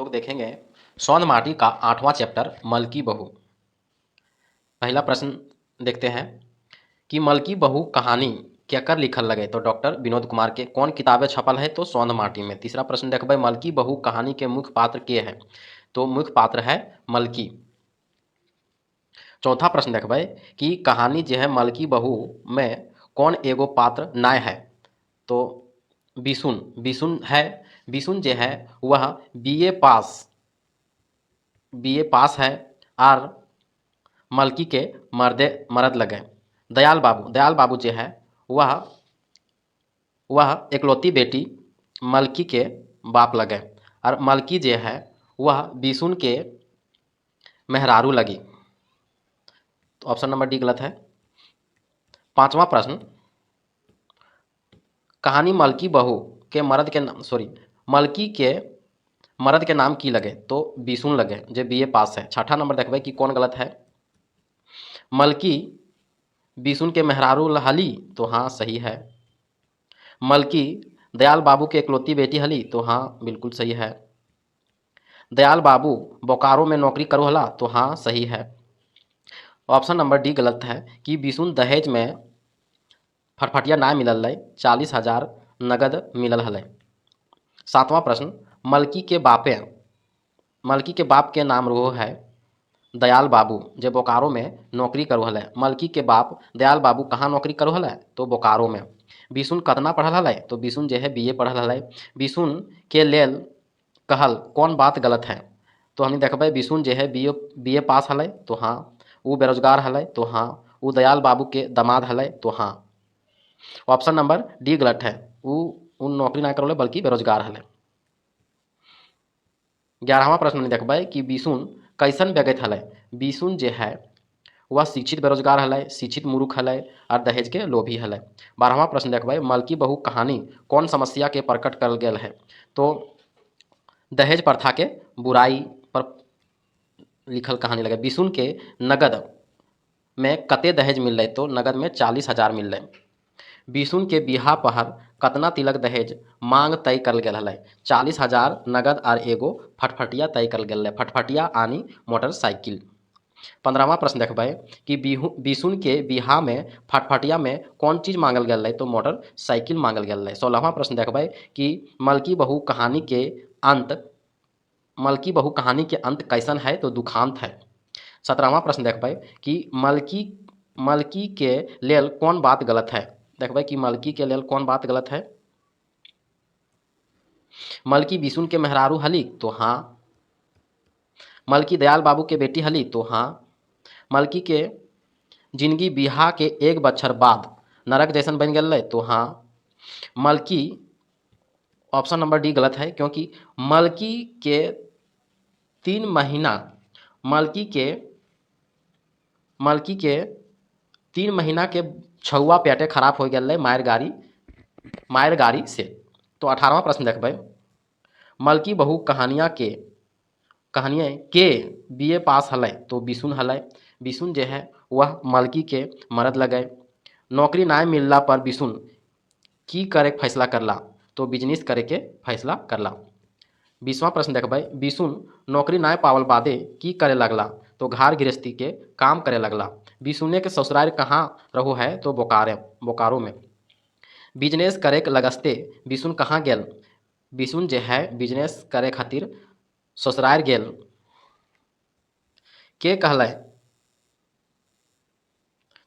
लोग देखेंगे सौंद माटी का 8वां चैप्टर मल की बहू। पहला प्रश्न देखते हैं कि मल की बहू कहानी केकर लिखल लगे। तो डॉक्टर विनोद कुमार के। कौन किताबें छपल है। तो सौंद माटी में। तीसरा प्रश्न देखबे मल की बहू कहानी के मुख्य पात्र के है। तो मुख्य पात्र है मलकी। चौथा प्रश्न देखबे कि कहानी जो है मल की बहू में कौन एगो पात्र नाय है। तो बिसुन बिसुन है। बिसुन जो है वह बीए पास है और मलकी के मर्द लगे। दयाल बाबू जो है वह एकलौती बेटी मलकी के बाप लगे और मलकी जो है वह बिसुन के मेहरारू लगी। तो ऑप्शन नंबर डी गलत है। पांचवा प्रश्न कहानी मलकी बहू के मलकी के मर्द के नाम की लगे। तो बिसुन लगे जो बीए पास है। छठा नंबर देखबे कि कौन गलत है। मलकी बिसुन के मेहरारू हली। तो हाँ सही है। मलकी दयाल बाबू के इकलौती बेटी हली। तो हाँ बिल्कुल सही है। दयाल बाबू बोकारो में नौकरी करो हला। तो हाँ सही है। ऑप्शन नंबर डी गलत है कि बिसुन दहेज में फटफटिया ना मिलल है। 40,000 नगद मिलल हलै। सातवां प्रश्न मलकी के बाप के नाम रहो है दयाल बाबू जो बोकारो में नौकरी करो हलै। मलकी के बाप दयाल बाबू कहाँ नौकरी करो हलै। तो बोकारो में। बिसुन कतना पढ़ल हलै। तो बिसुन जो है बीए पढ़ल हलै। बिसुन के लेल कहल कौन बात गलत है। तो हमने देखबे बिसुन जो है बीए पास हलै। तो हाँ वो बेरोजगार हलै। तो हाँ वो दयाल बाबू के दामाद हलै। तो हाँ ऑप्शन नंबर डी गलत है। वो नौकरी ना करोले बल्कि बेरोजगार हलै। 11वां प्रश्न में देखबे कि बिसुन कैसन व्यक्ति हलै। बिसुन जो है वह शिक्षित बेरोजगार हलै, शिक्षित मूर्ख हलै और दहेज के लोभी हलै। 12वां प्रश्न देखबे मलकी बहू कहानी कौन समस्या के प्रकट करल गेल है। तो दहेज प्रथा के बुराई पर लिखल कहानी लगे। बिसुन के नगद में कते दहेज मिल। तो नगद में 40,000 मिल। बिसुन के बिहा पहर कतना तिलक दहेज मांग तय करल गेल हलै। 40,000 नगद और एगो फटफटिया तय करल गेल। फटफटिया आनी मोटरसाइकिल। 15वां प्रश्न देखबे कि बिसुन के बिहा में फटफटिया में कौन चीज मांगल गेल है। तो मोटरसाइकिल मांगल गेल है। 16वां प्रश्न देखबे कि मलकी बहू कहानी के अंत कैसन है। तो दुखांत है। 17वां प्रश्न देखबे कि मलकी के लेल कौन बात गलत है। देखबे कि मलकी के लेल कौन बात गलत है। मलकी बिसुन के मेहरारू हली। तो हाँ। मलकी दयाल बाबू के बेटी हली। तो हाँ। मलकी के जिंदगी बिहा के एक बच्छर बाद नरक जैसन बन गए। तो हाँ। मलकी ऑप्शन नंबर डी गलत है क्योंकि मलकी के 3 महीना मलकी के 3 महीना के छुआ पेटे खराब हो गए मायर गाड़ी से। तो 18वां प्रश्न देखबे मलकी बहू कहानिया के बीए पास हलै। तो बिसुन हलै। बिसुन जो है वह मलकी के मर्द लगे। नौकरी ना मिलला पर बिसुन की करे फैसला करला। तो बिजनेस करे के फैसला करला। 20वां प्रश्न देखबे बिसुन नौकरी ना पावल बादे की करे लगला। तो घर गृहस्थी के काम करे लगला। बिसुने के ससुराल कहाँ रहो है। तो बोकारो में। बिजनेस करे के लगस्ते बिसुन कहाँ गेल। बिसुन जो है बिजनेस करे खातिर ससुराल गेल। के कहलै।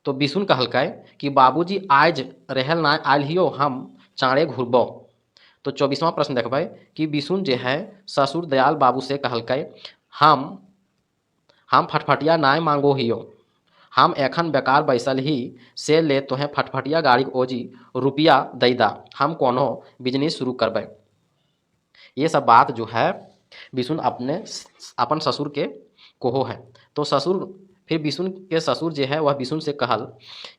तो बिसुन कहलकै कि बाबूजी आज रहल ना आयल हियो हम चाँड़े घुरबो। तो 24वां प्रश्न देखबे कि बिसुन जो है ससुर दयाल बाबू से कहलकै हम फटफटिया ना मांगो हियो। हम एखन बेकार बैसल ही से ले तोहें फटफटिया गाड़ी ओजी रुपया दई दा। हम कोनो बिजनेस शुरू करबै। ये सब बात जो है बिसुन अपन ससुर के कोहो है। तो फिर बिसुन के ससुर जो है वह बिसुन से कहल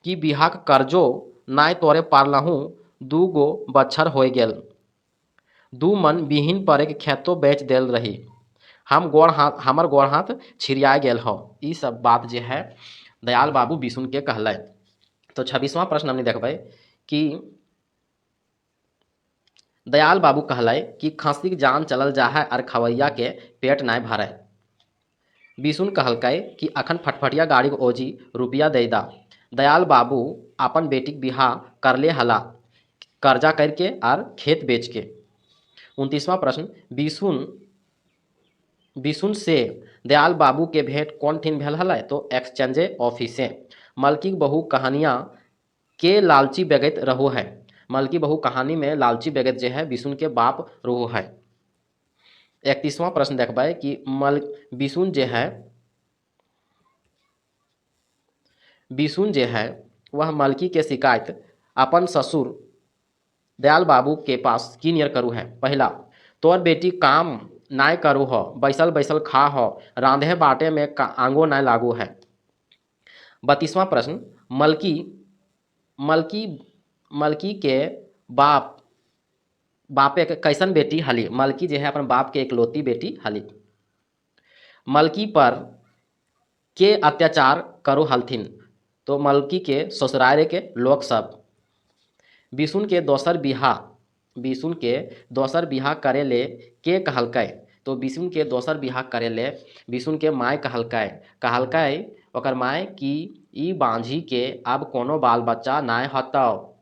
कि बिहा के कर्जो नाय तोरे पारलहूँ 2 गो बच्छर हो गेल। 2 मन बिहीन पड़े के खेतो बेच देल रही। हमर गोड़ हाथ छिड़िया गेल हो। ई सब बात जो है दयाल बाबू बिसुन के कहलै। तो 26वां प्रश्न हमने देखबै कि दयाल बाबू कहलय कि खांसी के जान चलल जा है और खवैया के पेट नाय भरे। बिशुन कहलकै कि अखन फटफटिया गाड़ी के ओजी रुपया दे दा। दयाल बाबू अपन बेटीक बिहा करले हला, कर्जा करके और खेत बेच के। 29वां प्रश्न, बिशुन बिशुन से दयाल बाबू के भेंट कौन ठिन भेल हलै? तो एक्सचेंजे ऑफिसे। मलकी बहू कहानियाँ के लालची बेगैत रहो है। मलकी बहू कहानी में लालची बेगैत जे है बिशुन के बाप रहो है। 31वां प्रश्न देखबै कि बिशुन जे है वह मलकी के शिकायत अपन ससुर दयाल बाबू के पास की नियर करू है। पहला, तोर बेटी काम नाय करू हो, बैसल बैसल खा हो, रांधे बाटे में आंगो नाय लागू है। 32वां प्रश्न, मलकी मलकी मलकी के बापे के कैसन बेटी हली? मलकी जे है अपन बाप के इकलौती बेटी हली। मलकी पर के अत्याचार करो हलथिन? तो मलकी के ससुरारे के लोग सब। बिशुन के दोसर बिहा करे ले के कहलकै? तो बिशुन के दोसर बिहा करे ले बिशुन के माय कहलकै ओकर माय कि ई बांझी के अब कोनो बाल बच्चा नाय हतौ,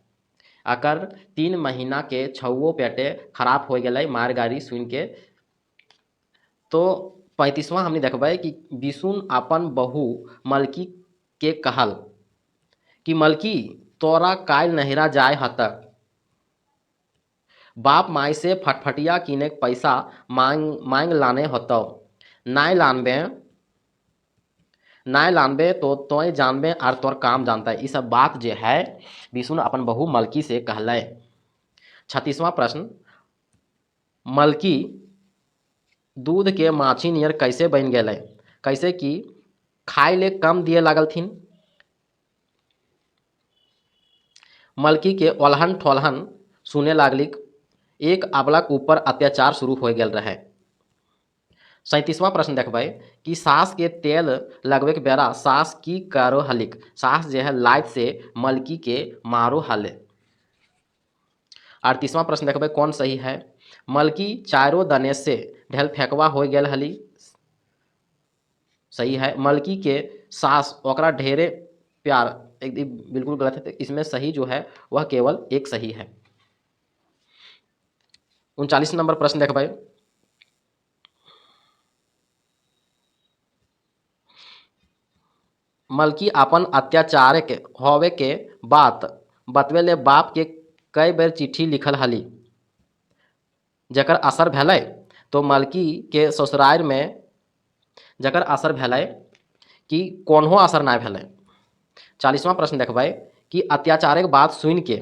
अकर 3 महीना के छौओ पेटे खराब हो गेलै मार गारी सुन के। तो 35वां हमने देखबै कि बिशुन अपन बहू मलकी के कहल कि मलकी तोरा काल नहिरा जाय हतक, बाप माय से फटफटिया किने के पैसा मांग लाने होतौ, नाय लानबे तो तोय जानबे और तोर काम जानता है। ये सब बात जे है बिशुन अपन बहू मलकी से कहलै। 36वां प्रश्न, मलकी दूध के माछी नियर कैसे बन गेलै? कैसे कि खाए ले कम दिए लागलथिन। मलकी के ओल्हन ठोल्हन सुने लागलिक, एक अबलक ऊपर अत्याचार शुरू हो गेल रहे। 37वां प्रश्न देखबै कि सास के तेल लगवे के बेरा सास की करो हलिक? सास जे है लाइत से मलकी के मारो हले। 38वां प्रश्न देखबै कौन सही है? मलकी चारों दने से ढेल फेंकवा हो गेल हली। सही है। मलकी के सास ओकरा ढेरे प्यार, एकदम बिल्कुल गलत है। तो इसमें सही जो है वह केवल एक सही है। 39 नंबर प्रश्न देखबै, मलकी अपन अत्याचार के होवे के बात बतवे ले बाप के कई बेर चिट्ठी लिखल हली जकर असर भेलै? तो मलकी के ससुराल में जकर असर भेलै कि कोन्हो असर ना भेलै। 40वां प्रश्न देखबै कि अत्याचारक बात सुन के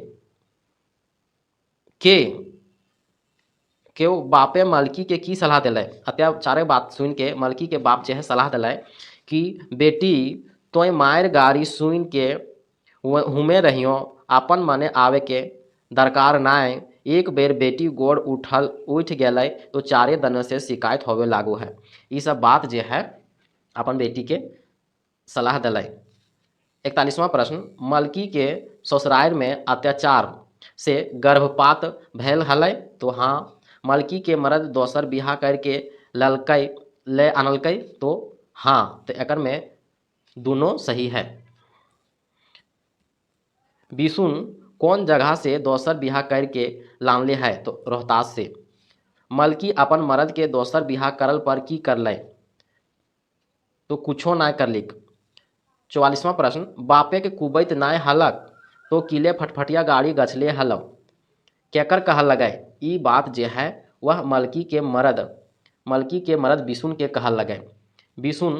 बापे मलकी के की सलाह दिलै? अत्याचारक बात सुन के मलकी के बाप जे है सलाह दिलै कि बेटी तोय मायर गारी सुन के हुमे रहियो, अपन मने आवे के दरकार नाय। एक बेर बेटी गोड़ उठ गेलै तो चारे दन से शिकायत होवे लागू है। ये सब बात जे है अपन बेटी के सलाह दिलै। 41वां प्रश्न, मलकी के ससुराल में अत्याचार से गर्भपात भेल हलै? तो हाँ। मलकी के मर्द दोसर बिहा करके ले आनलकै? तो हाँ। तो एकर में दोनों सही है। बिशुन कौन जगह से दोसर बिहा करके लानले है? तो रोहतास से। मलकी अपन मर्द के दोसर बिहा करल पर की करलै? तो कुछो ना करलिक। 44वां प्रश्न, बापे के कुबैत नाय हलक तो किले फटफटिया गाड़ी गछले हलौ? केकर कहल लगे? ई बात जे है वह मलकी के मर्द बिशुन के कहल लगे। बिशुन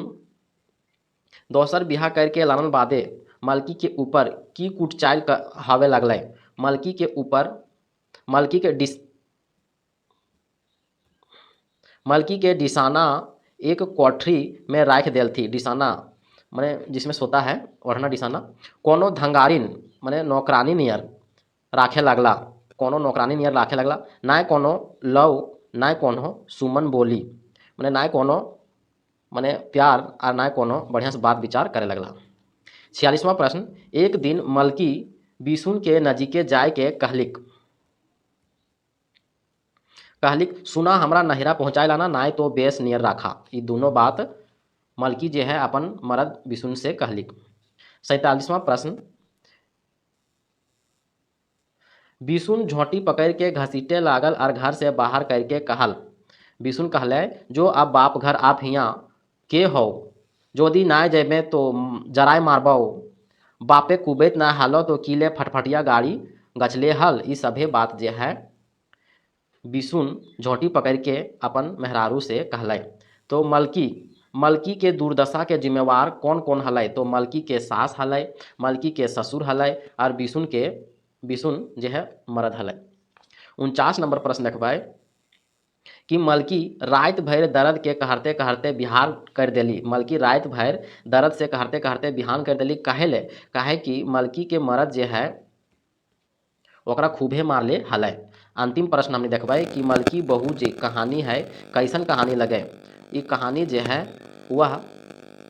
दोसर बिहा करके लानल बादे मलकी के ऊपर की कुटचाल हवे लगलै? मलकी के डिसाना एक कोठरी में राख देल थी। डिसाना माने जिसमें सोता है, ओढ़ना डिसाना। कोनो धंगारिन माने नौकरानी नियर राखे लगला, नाय कोनो लव नाय कोनो सुमन बोली, माने नाय कोनो माने प्यार और नाय कोनो बढ़िया से बात विचार करे लगला। 46वां प्रश्न, एक दिन मलकी बिशुन के नजीके जाय के कहलिक। कहलिक सुना हमरा नहिरा पहुँचाए लाना, नाय तो बेस नियर राखा। ये दोनों बात मलकी जे है अपन मरद बिसुन से कहलिक। 47वां प्रश्न, बिसुन झोंटी पकड़ के घसीटे लागल और घर से बाहर करके कहल। बिसुन कहले, जो अब बाप घर आप हियाँ के हो, जोदी नाय जेबे तो जराय मारबो। बापे कुबेत ना हालो तो किले फटफटिया गाड़ी गचले हल। ई सभे बात जे है बिसुन झोंटी पकड़ के अपन मेहरारू से कहले। तो मलकी के दुर्दशा के जिम्मेवार कौन कौन हलै? तो मलकी के सास हलै, मलकी के ससुर हलै और बिसुन जे है मरद हलै। 49 नंबर प्रश्न देखबै कि मलकी रात भर दर्द के कहरते कहरते बिहान कर देली। मलकी रात भर दर्द से कहरते कहरते बिहान कर देली। काहे ले? काहे कि मलकी के मरद जे है ओकरा खूबे मारले हलै। अंतिम प्रश्न हमने देखबै कि मलकी बहू जे कहानी है कैसन कहानी लगे? ये कहानी जे है वह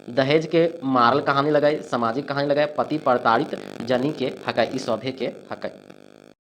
दहेज के मारल कहानी लगे, सामाजिक कहानी लगे, पति प्रताड़ित जनी के हकै, ई सभे के हकै।